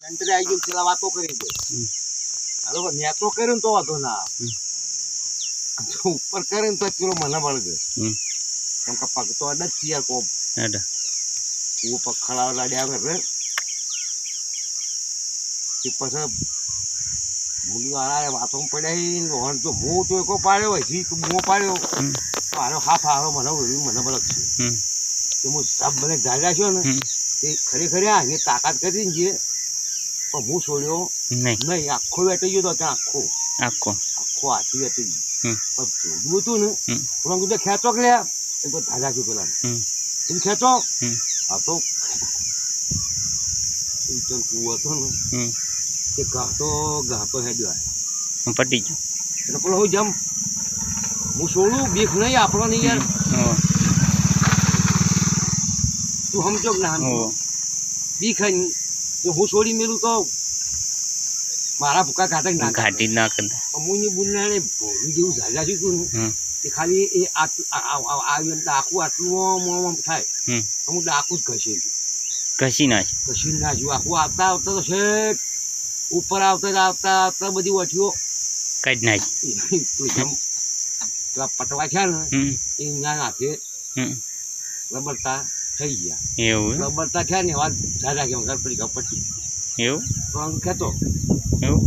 સેન્ટરે આવી ગયું પેલા વાતો કરી દે બરોબર નેતો કર્યું તો વાંધો ના ઉપર કરે ને તો પેલો મને વળગે કેમ કે પગ તો અડ જ થયા કોપ હું પગ ખડાવ લાડ્યા કરે પછી મૂલી વાળા વાતો પડ્યા રોહન તો હું તો એકો પાડ્યો હજી મો પાડ્યો મારો હાફ હારો મને વળગશે કે હું સબ મને જાગ્યા છો ને એ ખરેખર આની તાકાત કરી ને જે પણ હું છોડ્યો નહીં આખો વેટી ગયો તો ત્યાં આખો હાથી વેટી ગયો પણ જોડવું હતું ને પેલા કીધું ખેંચો કે લ્યા એ તો ધાગા છું પેલા એમ ખેંચો આ તો કુવો હતો ને એ ગાતો હેડ્યો પટી ગયો એટલે પેલો હું જમ હું છોડું બીક નહીં આપણો નહીં યાર તું સમજો કે ના સમજો બીક નહીં જો હું છોડી મેલું તો મારા ભૂકા ઘાટી ના કરતા અમુની બુનાને ભોળી જેવું ઝાઝા છું ને એ ખાલી એ આવ્યું ડાકું આટલું થાય અમુક ડાકું જ ઘસી નાખ્યું આખું આવતા આવતા તો શેઠ ઉપર આવતા બધી વઠીઓ કાઢી નાખી પેલા પટવા છે ને એ ત્યાં નાખે રબડતા થઈ ગયા એવું રબડતા થયા ને વાત ઝાઝા કેમ પડી પટ્ટી એવું ખેતો એવું